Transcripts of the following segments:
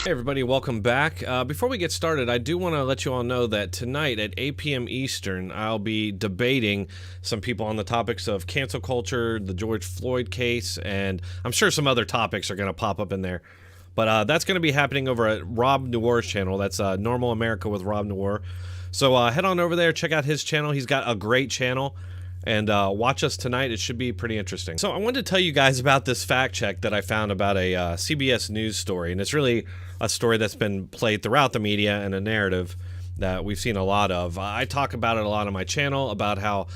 Hey everybody, welcome back. Before we get started, I do want to let you all know that tonight at 8 p.m. Eastern, I'll be debating some people on the topics of cancel culture, the George Floyd case, and I'm sure some other topics are going to pop up in there. But that's going to be happening over at Rob Noir's channel. That's Normal America with Rob Noir. So head on over there, check out his channel. He's got a great channel. And watch us tonight. It should be pretty interesting. So I wanted to tell you guys about this fact check that I found about a CBS News story. And it's really a story that's been played throughout the media and a narrative that we've seen a lot of. I talk about it a lot on my channel, about how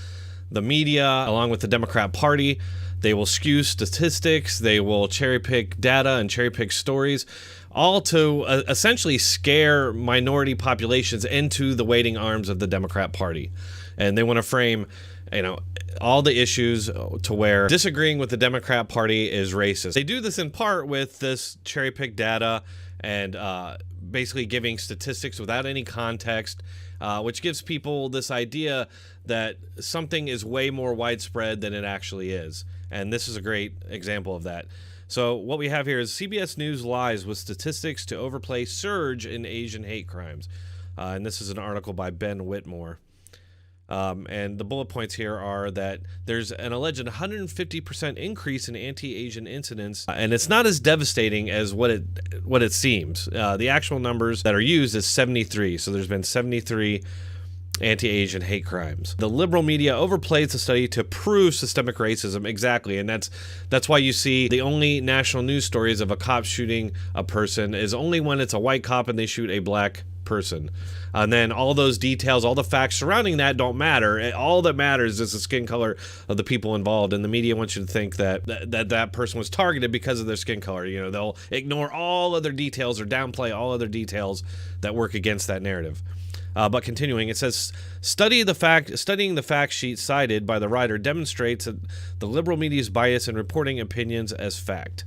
the media, along with the Democrat Party, they will skew statistics, they will cherry pick data and cherry pick stories, all to essentially scare minority populations into the waiting arms of the Democrat Party. And they want to frame, you know, all the issues to where disagreeing with the Democrat Party is racist. They do this in part with this cherry-picked data and basically giving statistics without any context, which gives people this idea that something is way more widespread than it actually is. And this is a great example of that. So what we have here is CBS News lies with statistics to overplay surge in Asian hate crimes. And this is an article by Ben Whitmore. And the bullet points here are that there's an alleged 150% increase in anti-Asian incidents, and it's not as devastating as what it seems. The actual numbers that are used is 73, so there's been 73 anti-Asian hate crimes. The liberal media overplays the study to prove systemic racism. Exactly, and that's why you see the only national news stories of a cop shooting a person is only when it's a white cop and they shoot a black person. And then all those details, all the facts surrounding that don't matter. All that matters is the skin color of the people involved, and the media wants you to think that that person was targeted because of their skin color. You know, they'll ignore all other details or downplay all other details that work against that narrative. But continuing, it says, studying the fact sheet cited by the writer demonstrates that the liberal media's bias in reporting opinions as fact.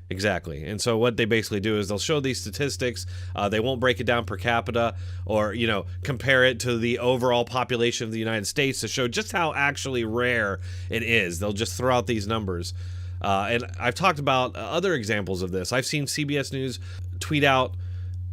Exactly. And so what they basically do is they'll show these statistics. They won't break it down per capita or, you know, compare it to the overall population of the United States to show just how actually rare it is. They'll just throw out these numbers. And I've talked about other examples of this. I've seen CBS News tweet out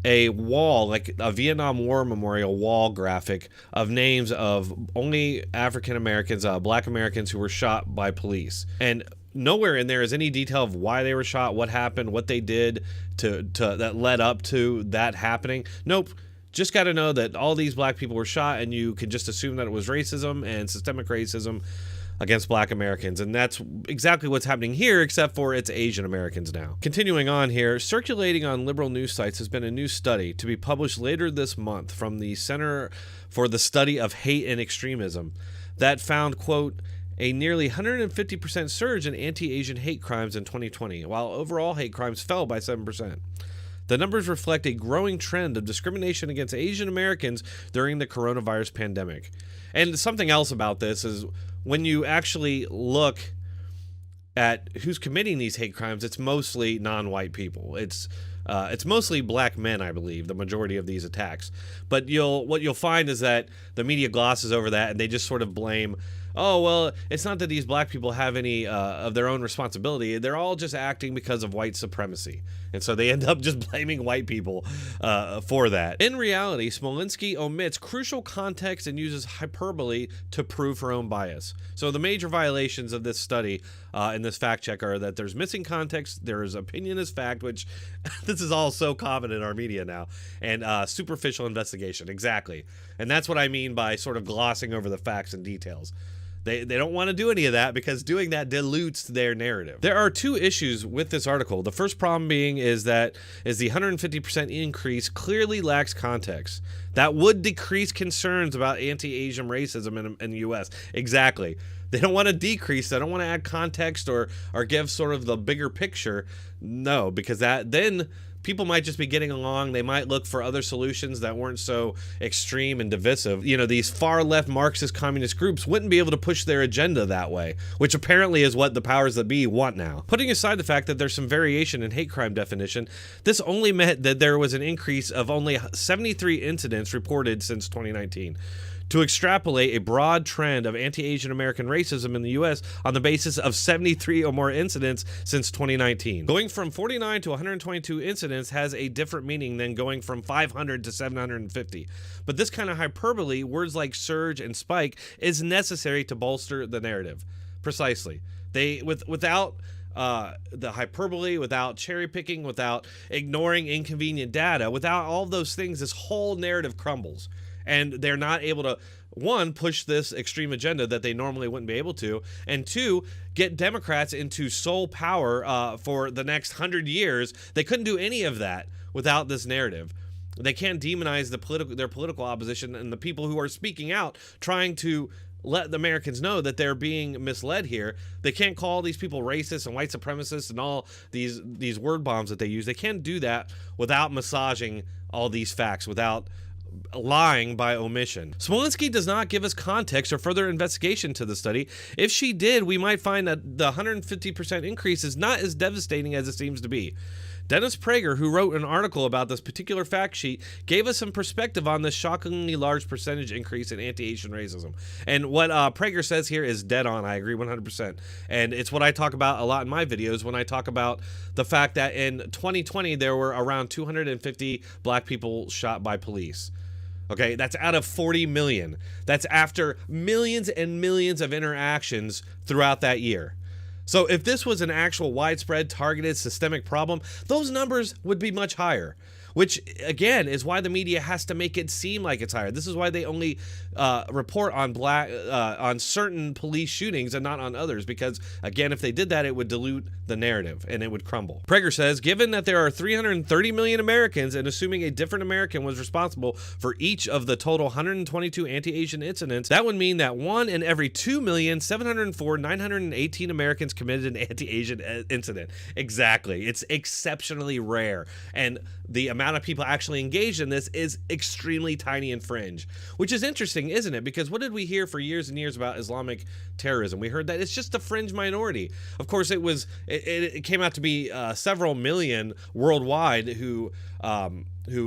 a wall, like a Vietnam War memorial wall graphic of names of only African Americans, black Americans who were shot by police. And nowhere in there is any detail of why they were shot, what happened, what they did to that led up to that happening. Nope. Just got to know that all these black people were shot, and you can just assume that it was racism and systemic racism against black Americans. And that's exactly what's happening here, except for it's Asian Americans now. Continuing on here, circulating on liberal news sites has been a new study to be published later this month from the Center for the Study of Hate and Extremism that found, quote, a nearly 150% surge in anti-Asian hate crimes in 2020, while overall hate crimes fell by 7%. The numbers reflect a growing trend of discrimination against Asian Americans during the coronavirus pandemic. And something else about this is when you actually look at who's committing these hate crimes, it's mostly non-white people. It's mostly black men, I believe, the majority of these attacks. But what you'll find is that the media glosses over that, and they just sort of blame, oh, well, it's not that these black people have any of their own responsibility. They're all just acting because of white supremacy. And so they end up just blaming white people for that. In reality, Smolinski omits crucial context and uses hyperbole to prove her own bias. So the major violations of this study in this fact check are that there's missing context, there's opinion as fact, which this is all so common in our media now, and superficial investigation. Exactly. And that's what I mean by sort of glossing over the facts and details. They don't want to do any of that because doing that dilutes their narrative. There are two issues with this article. The first problem being is the 150% increase clearly lacks context. That would decrease concerns about anti-Asian racism in the U.S. Exactly. They don't want to decrease. They don't want to add context or give sort of the bigger picture. No, because then people might just be getting along. They might look for other solutions that weren't so extreme and divisive. You know, these far left Marxist communist groups wouldn't be able to push their agenda that way, which apparently is what the powers that be want now. Putting aside the fact that there's some variation in hate crime definition, this only meant that there was an increase of only 73 incidents reported since 2019. to extrapolate a broad trend of anti-Asian American racism in the U.S. on the basis of 73 or more incidents since 2019. Going from 49 to 122 incidents has a different meaning than going from 500 to 750. But this kind of hyperbole, words like surge and spike, is necessary to bolster the narrative. Precisely. Without the hyperbole, without cherry picking, without ignoring inconvenient data, without all those things, this whole narrative crumbles. And they're not able to, one, push this extreme agenda that they normally wouldn't be able to, and two, get Democrats into sole power for the next 100 years. They couldn't do any of that without this narrative. They can't demonize their political opposition and the people who are speaking out, trying to let the Americans know that they're being misled here. They can't call these people racist and white supremacists and all these word bombs that they use. They can't do that without massaging all these facts, without lying by omission. Smolinski does not give us context or further investigation to the study. If she did, we might find that the 150% increase is not as devastating as it seems to be. Dennis Prager, who wrote an article about this particular fact sheet, gave us some perspective on this shockingly large percentage increase in anti-Asian racism. And what Prager says here is dead on. I agree 100%. And it's what I talk about a lot in my videos when I talk about the fact that in 2020 there were around 250 black people shot by police. Okay, that's out of 40 million. That's after millions and millions of interactions throughout that year. So if this was an actual widespread, targeted, systemic problem, those numbers would be much higher, which, again, is why the media has to make it seem like it's higher. This is why they only report on on certain police shootings and not on others, because, again, if they did that, it would dilute the narrative and it would crumble. Prager says, given that there are 330 million Americans and assuming a different American was responsible for each of the total 122 anti-Asian incidents, that would mean that 1 in every 2,704,918 Americans committed an anti-Asian incident. Exactly. It's exceptionally rare. And the amount of people actually engaged in this is extremely tiny and fringe, which is interesting, isn't it? Because what did we hear for years and years about Islamic terrorism? We heard that it's just a fringe minority. Of course, it came out to be several million worldwide who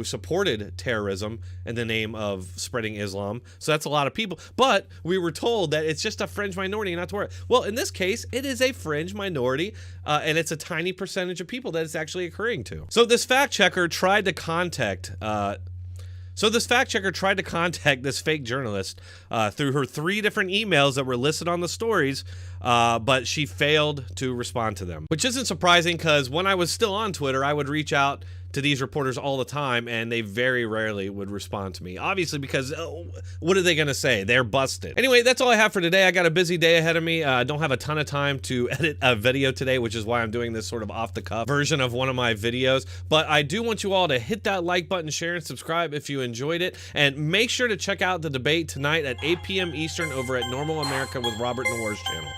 supported terrorism in the name of spreading Islam. So that's a lot of people. But we were told that it's just a fringe minority, not to worry. Well, in this case, it is a fringe minority, and it's a tiny percentage of people that it's actually occurring to. So this fact checker tried to contact this fake journalist through her 3 different emails that were listed on the stories, but she failed to respond to them. Which isn't surprising, because when I was still on Twitter, I would reach out to these reporters all the time, and they very rarely would respond to me. Obviously, because what are they going to say? They're busted. Anyway, that's all I have for today. I got a busy day ahead of me. I don't have a ton of time to edit a video today, which is why I'm doing this sort of off-the-cuff version of one of my videos. But I do want you all to hit that like button, share, and subscribe if you enjoyed it. And make sure to check out the debate tonight at 8 p.m. Eastern over at Normal America with Robert Noir's channel.